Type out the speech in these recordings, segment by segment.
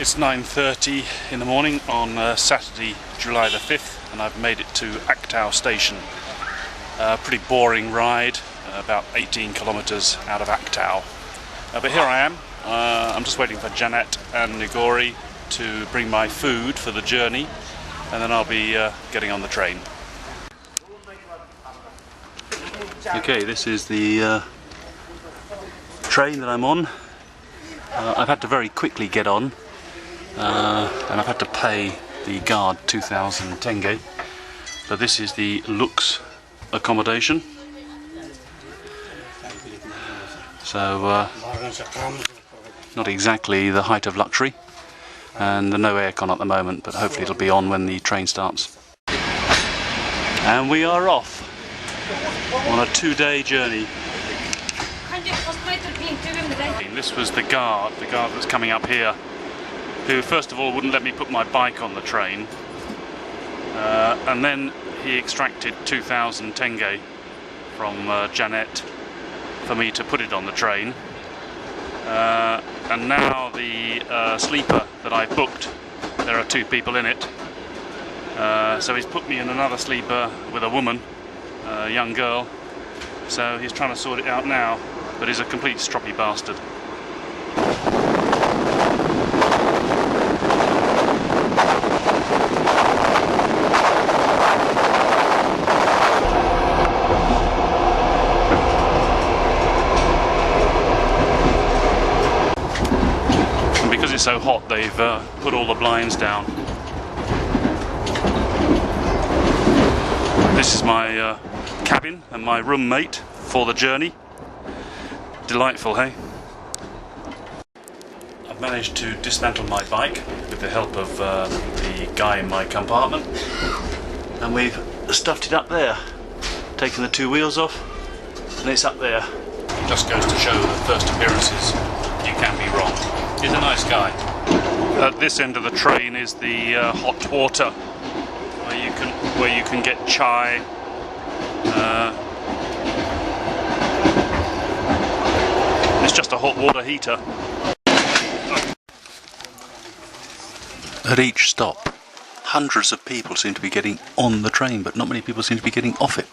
It's 9:30 in the morning on Saturday, July the 5th, and I've made it to Aktau station. Pretty boring ride, about 18 kilometers out of Aktau. But here I am. I'm just waiting for Janet and Nigori to bring my food for the journey, and then I'll be getting on the train. Okay, this is the train that I'm on. I've had to very quickly get on, and I've had to pay the guard 2,000 tenge. But this is the Lux accommodation. So not exactly the height of luxury, and no aircon at the moment, but hopefully it'll be on when the train starts. And we are off on a 2-day journey. This was the guard that's coming up here, who first of all wouldn't let me put my bike on the train, and then he extracted 2,000 tenge from Janet for me to put it on the train, and now the sleeper that I booked, there are 2 people in it, so he's put me in another sleeper with a woman, a young girl, so he's trying to sort it out now, but he's a complete stroppy bastard. And because it's so hot, they've put all the blinds down. This is my cabin and my roommate for the journey. Delightful, hey? I've managed to dismantle my bike with the help of the guy in my compartment, and we've stuffed it up there, taken the 2 wheels off, and it's up there. It just goes to show that first appearances, you can be wrong. He's a nice guy. At this end of the train is the hot water, where you can get chai. It's just a hot water heater. At each stop, hundreds of people seem to be getting on the train, but not many people seem to be getting off it.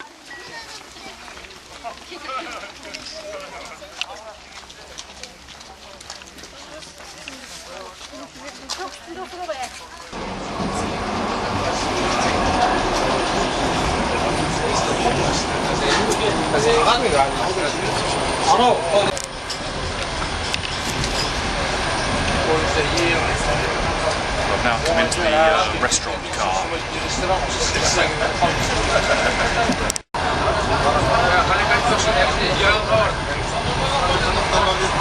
I've now come into the restaurant car.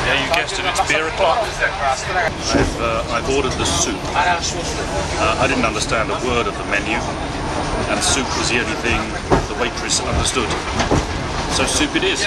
Yeah, you guessed it, it's beer o'clock. I've ordered the soup. I didn't understand a word of the menu, and soup was the only thing the waitress understood. So soup it is.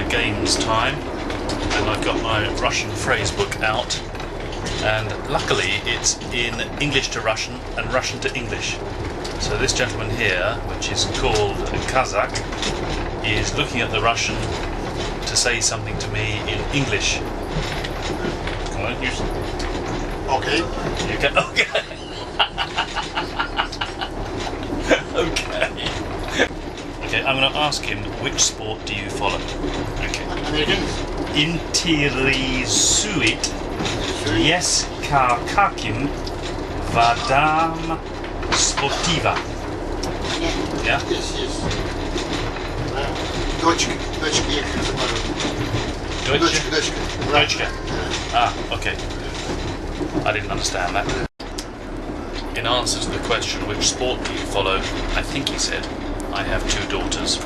Games time, and I've got my Russian phrase book out, and luckily it's in English to Russian and Russian to English. So this gentleman here, which is called Kazakh, is looking at the Russian to say something to me in English. Come on, you... Okay. You can... Okay. Okay. Okay, I'm going to ask him, which sport do you follow? Okay. Интересует каким видом спортива? Yeah? Yes. Дочка, я как забыл. Дочка. Ah, okay. I didn't understand that. In answer to the question, which sport do you follow, I think he said, I have 2 daughters.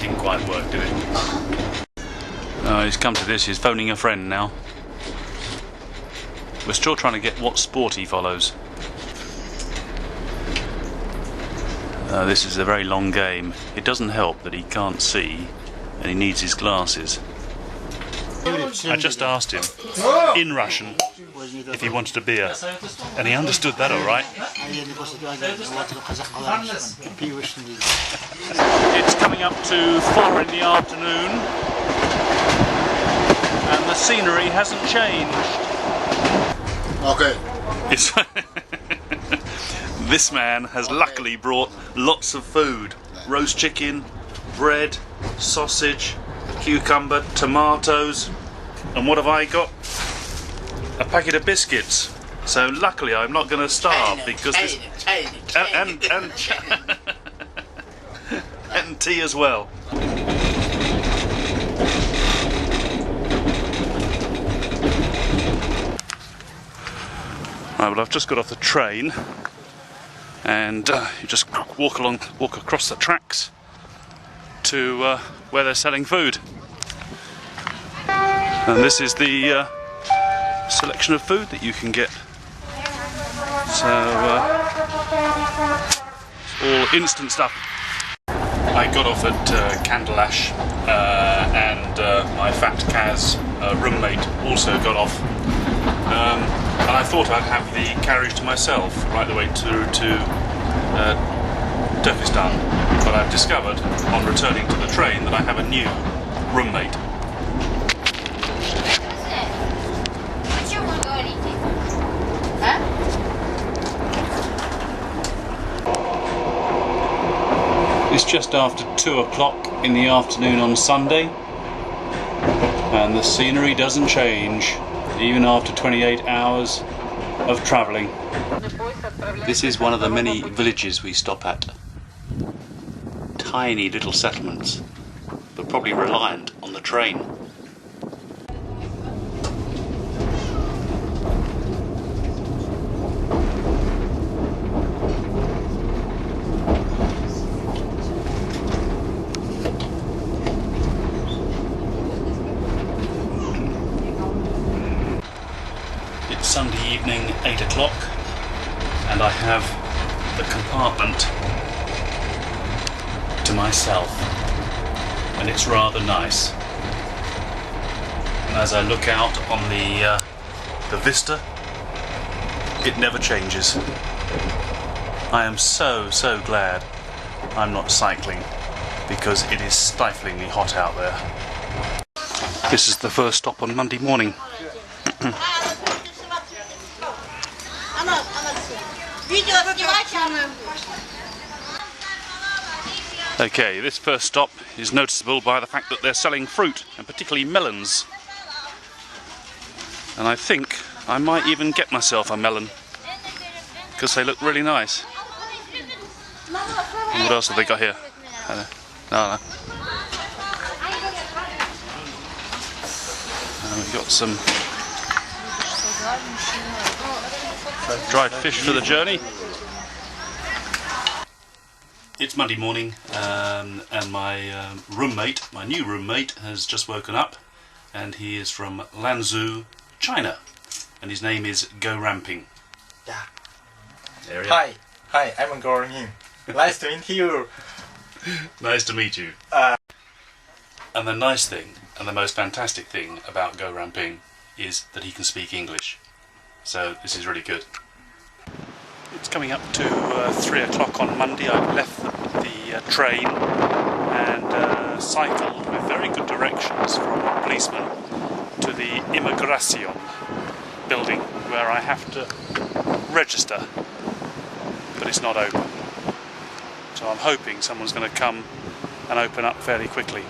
Didn't quite work, did it? he's come to this, he's phoning a friend now. We're still trying to get what sport he follows. This is a very long game. It doesn't help that he can't see and he needs his glasses. I just asked him in Russian if he wanted a beer, and he understood that all right. It's coming up to 4 in the afternoon and the scenery hasn't changed. Okay. This man has luckily brought lots of food. Roast chicken, bread, sausage, cucumber, tomatoes, and what have I got? A packet of biscuits. So luckily I'm not going to starve because this and tea as well. Right, well, I've just got off the train, and you just walk across the tracks to where they're selling food. And this is the selection of food that you can get. So, all instant stuff. I got off at Candleash, and my fat Kaz roommate also got off. And I thought I'd have the carriage to myself right the way through to Turkestan, but I've discovered on returning to the train that I have a new roommate. It's just after 2 o'clock in the afternoon on Sunday, and the scenery doesn't change even after 28 hours of travelling. This is one of the many villages we stop at. Tiny little settlements, but probably reliant on the train. Sunday evening, 8 o'clock, and I have the compartment to myself, and it's rather nice. And as I look out on the vista, it never changes. I am so glad I'm not cycling, because it is stiflingly hot out there. This is the first stop on Monday morning. Okay, this first stop is noticeable by the fact that they're selling fruit, and particularly melons. And I think I might even get myself a melon, because they look really nice. And what else have they got here? No. We've got some dried fish for the journey. It's Monday morning, and my my new roommate, has just woken up, and he is from Lanzhou, China, and his name is Go Ramping. Yeah. There we are. Hi, I'm Go Ramping. Nice to meet you. Nice to meet you. And the nice thing, and the most fantastic thing about Go Ramping is that he can speak English. So this is really good. It's coming up to 3 o'clock on Monday. I've left the train and cycled with very good directions from a policeman to the Immigration building, where I have to register, but it's not open. So I'm hoping someone's going to come and open up fairly quickly.